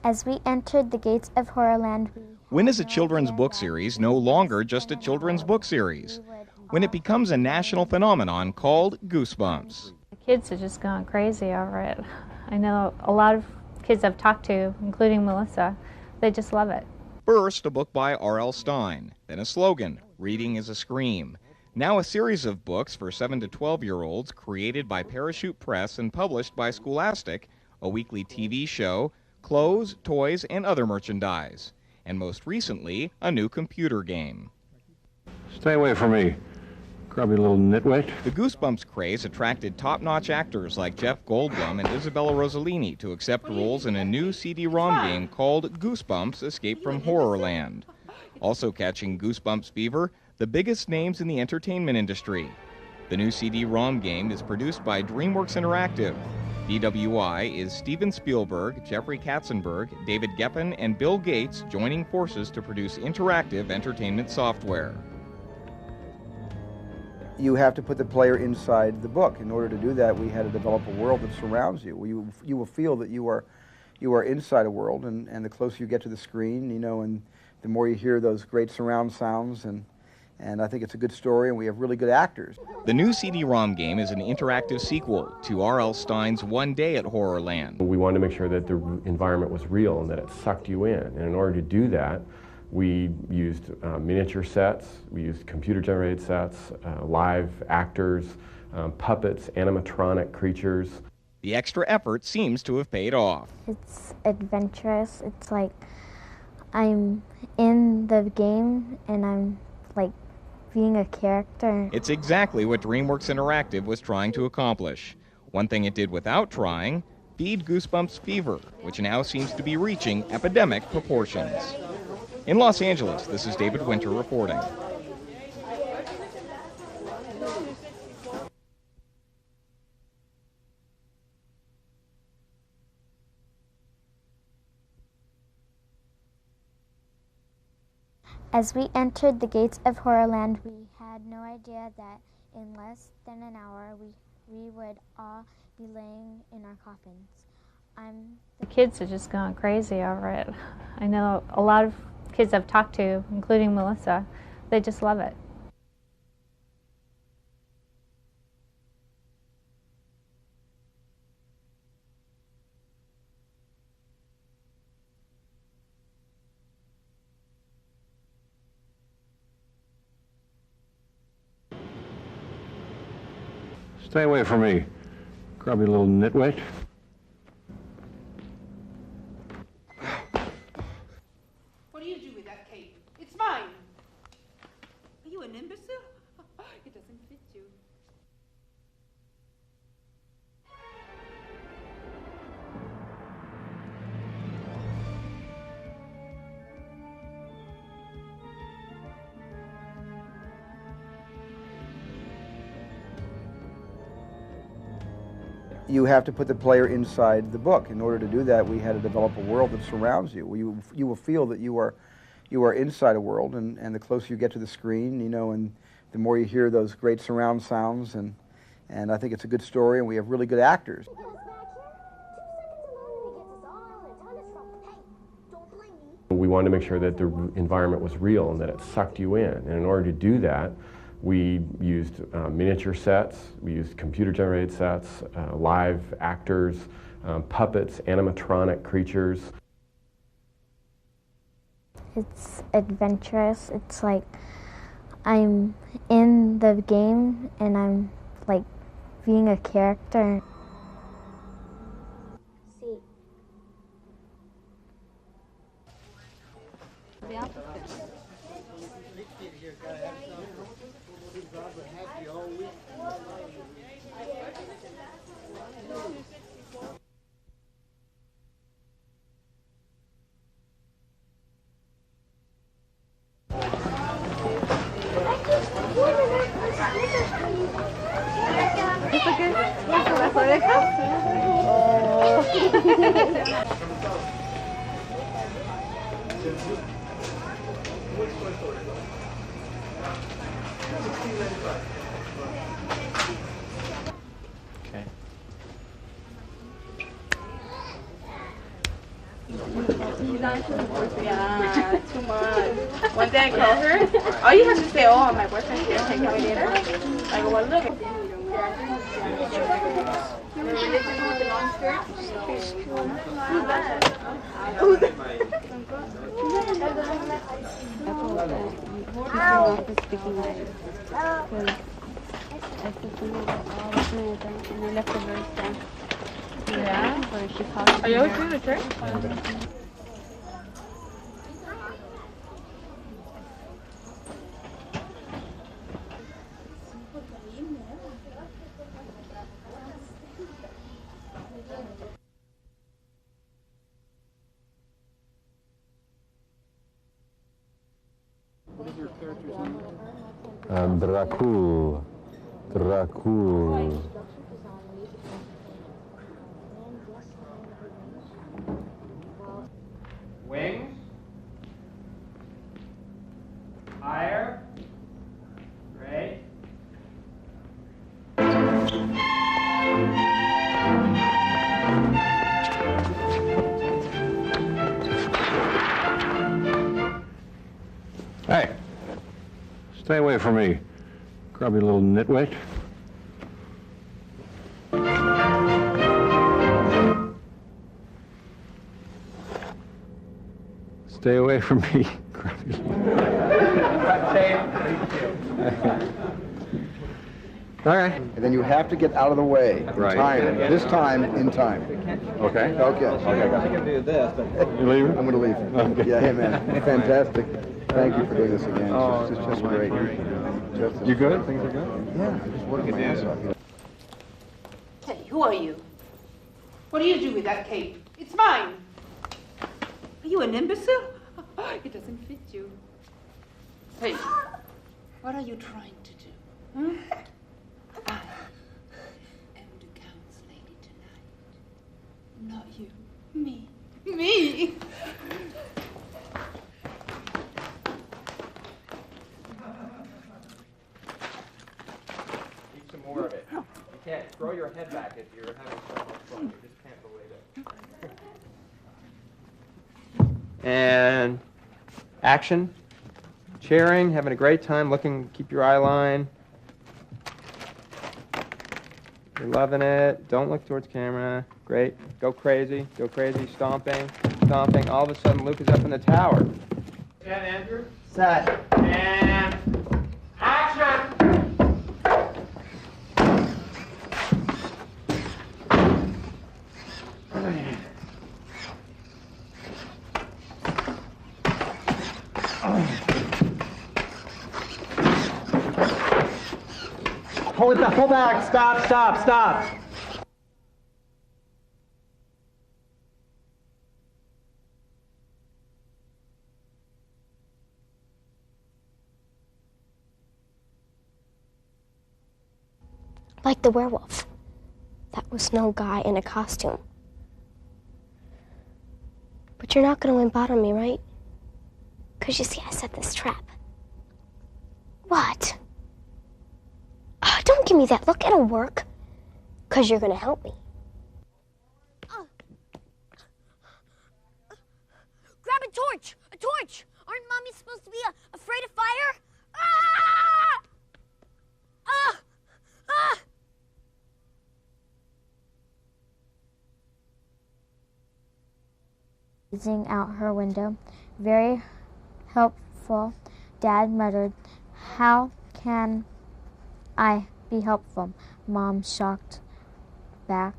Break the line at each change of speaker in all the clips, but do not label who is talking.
As we entered the gates of HorrorLand,
When is a children's book series no longer just a children's book series? When it becomes a national phenomenon called Goosebumps.
The kids are just going crazy over it. I know a lot of kids I've talked to, including Melissa, they just love it.
First, a book by R.L. Stine, then a slogan, "Reading is a Scream." Now a series of books for 7 to 12-year-olds created by Parachute Press and published by Scholastic, a weekly TV show, clothes, toys, and other merchandise. And most recently, a new computer game.
Stay away from me, grubby little nitwit.
The Goosebumps craze attracted top-notch actors like Jeff Goldblum and Isabella Rossellini to accept roles in a new CD-ROM game called Goosebumps: Escape from Horrorland. Also catching Goosebumps fever, the biggest names in the entertainment industry. The new CD-ROM game is produced by DreamWorks Interactive. DWI is Steven Spielberg, Jeffrey Katzenberg, David Geffen, and Bill Gates joining forces to produce interactive entertainment software.
You have to put the player inside the book. In order to do that, we had to develop a world that surrounds you. You will feel that you are inside a world, and the closer you get to the screen, and the more you hear those great surround sounds, and I think it's a good story, and we have really good actors.
The new CD-ROM game is an interactive sequel to R.L. Stine's One Day at Horrorland.
We wanted to make sure that the environment was real and that it sucked you in. And in order to do that, we used miniature sets, we used computer-generated sets, live actors, puppets, animatronic creatures.
The extra effort seems to have paid off.
It's adventurous. It's like I'm in the game and I'm like being a character.
It's exactly what DreamWorks Interactive was trying to accomplish. One thing it did without trying, feed Goosebumps fever, which now seems to be reaching epidemic proportions. In Los Angeles, this is David Winter reporting.
As we entered the gates of HorrorLand, we had no idea that in less than an hour we would all be laying in our coffins.
The kids are just going crazy over it. I know a lot of kids I've talked to, including Melissa, they just love it.
Stay away from me, grubby little nitwit.
What do you do with that cape? It's mine. Are you an imbecile? It doesn't fit you.
You have to put the player inside the book. In order to do that, we had to develop a world that surrounds you. You will feel that you are inside a world, and the closer you get to the screen, and the more you hear those great surround sounds, and I think it's a good story, and we have really good actors.
We wanted to make sure that the environment was real and that it sucked you in. And in order to do that, we used miniature sets, we used computer-generated sets, live actors, puppets, animatronic creatures.
It's adventurous. It's like I'm in the game and I'm like being a character. See.
Okay.
Yeah, too much. One day I call her, all you have to say, oh, my boyfriend's here, take me later. I go, well, look.
Yeah? Are you always doing the trick?
Dracul. Dracul.
Wings. Higher. Great.
Hey, stay away from me, grubby little nitwit. Stay away from me, grubby little All right.
And then you have to get out of the way in
Right.
time. This time, in time.
Okay.
Okay.
I can do this, but
You leaving?
I'm going to leave.
Okay.
Yeah, hey, man. Fantastic. Thank you for doing this again. It's just great.
You good? Things are good?
Yeah, I'm just working my ass off.
Hey, who are you? What do you do with that cape? It's mine. Are you an imbecile? It doesn't fit you. Hey, what are you trying to do? Hmm? I am the Count's lady tonight. Not you. Me. Me!
eat some more of it. You can't throw your head back if you're having so much fun. You just can't believe it. And action. Cheering, having a great time, looking, keep your eye line. You're loving it. Don't look towards camera. Great. Go crazy, stomping, stomping. All of a sudden, Luke is up in the tower. Set, Andrew. Set. And action! Hold it back, pull back, stop, stop, stop.
Like the werewolf. That was no guy in a costume. But you're not gonna wimp out on me, right? 'Cause you see, I set this trap. What? Don't give me that look, it'll work. 'Cause you're gonna help me.
Grab a torch! A torch! Aren't mommies supposed to be afraid of fire? Ah! Ah! Ah!
Gazing out her window. Very helpful, Dad muttered. How can I be helpful? Mom shocked back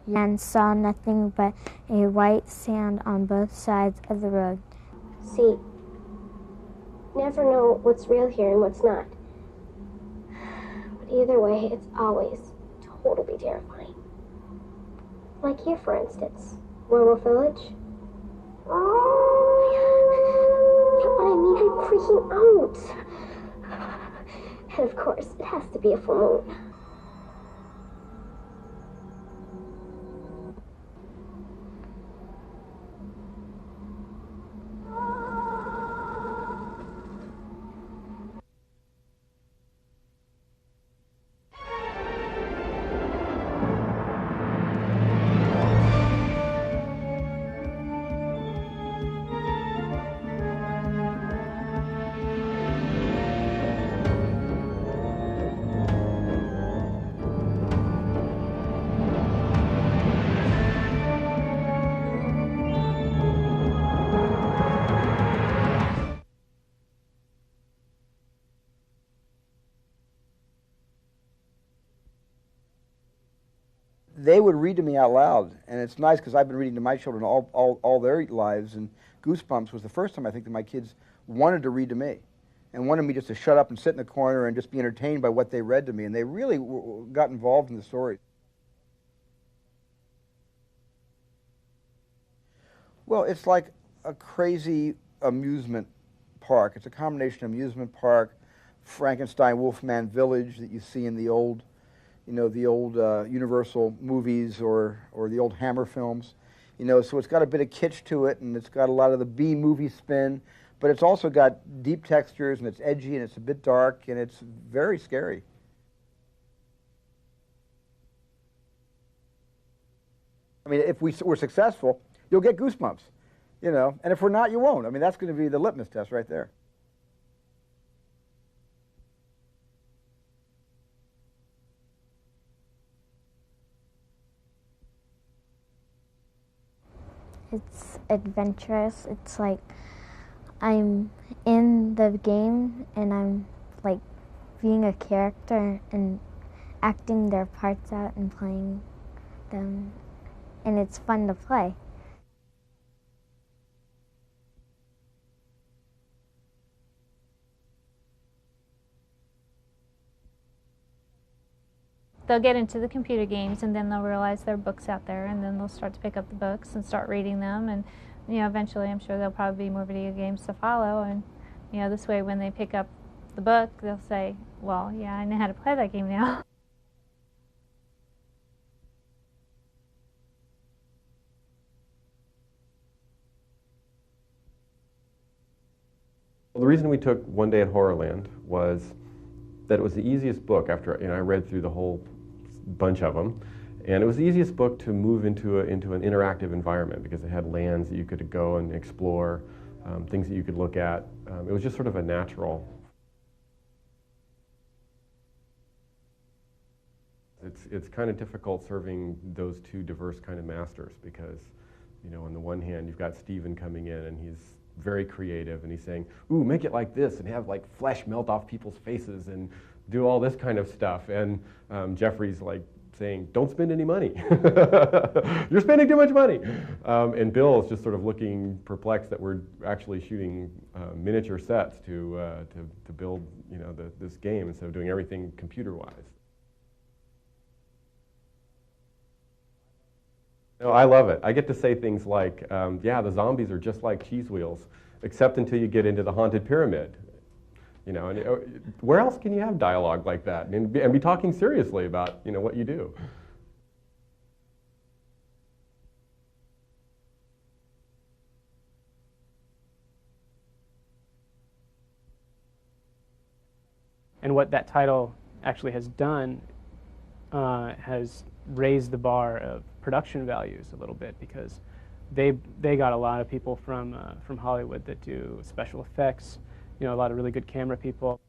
and saw nothing but a white sand on both sides of the road.
See, never know what's real here and what's not. But either way, it's always totally terrifying. Like here, for instance, Werewolf Village. Yeah, but I mean, I'm freaking out. And of course, it has to be a full moon.
they would read to me out loud, and it's nice because I've been reading to my children all their lives, and Goosebumps was the first time I think that my kids wanted to read to me and wanted me just to shut up and sit in the corner and just be entertained by what they read to me, and they really got involved in the story. Well, it's like a crazy amusement park. It's a combination amusement park, Frankenstein, Wolfman Village that you see in the old, the old Universal movies or the old Hammer films. So it's got a bit of kitsch to it, and it's got a lot of the B-movie spin, but it's also got deep textures, and it's edgy, and it's a bit dark, and it's very scary. I mean, if we're successful, you'll get Goosebumps, and if we're not, you won't. I mean, that's going to be the litmus test right there.
It's adventurous. It's like I'm in the game and I'm like being a character and acting their parts out and playing them, and it's fun to play.
They'll get into the computer games, and then they'll realize there are books out there, and then they'll start to pick up the books and start reading them, and eventually I'm sure there'll probably be more video games to follow, and this way when they pick up the book, they'll say, well, yeah, I know how to play that game now.
Well, the reason we took One Day at HorrorLand was that it was the easiest book after I read through the whole bunch of them, and it was the easiest book to move into an interactive environment because it had lands that you could go and explore, things that you could look at. It was just sort of a natural. It's kind of difficult serving those two diverse kind of masters because, on the one hand you've got Stephen coming in and he's very creative and he's saying, ooh, make it like this and have like flesh melt off people's faces and do all this kind of stuff. And Jeffrey's like saying, don't spend any money. You're spending too much money. And Bill is just sort of looking perplexed that we're actually shooting miniature sets to build this game instead of doing everything computer-wise. No, I love it. I get to say things like, yeah, the zombies are just like cheese wheels, except until you get into the haunted pyramid. And where else can you have dialogue like that and be talking seriously about what you do?
And what that title actually has done has raised the bar of production values a little bit because they got a lot of people from Hollywood that do special effects, a lot of really good camera people.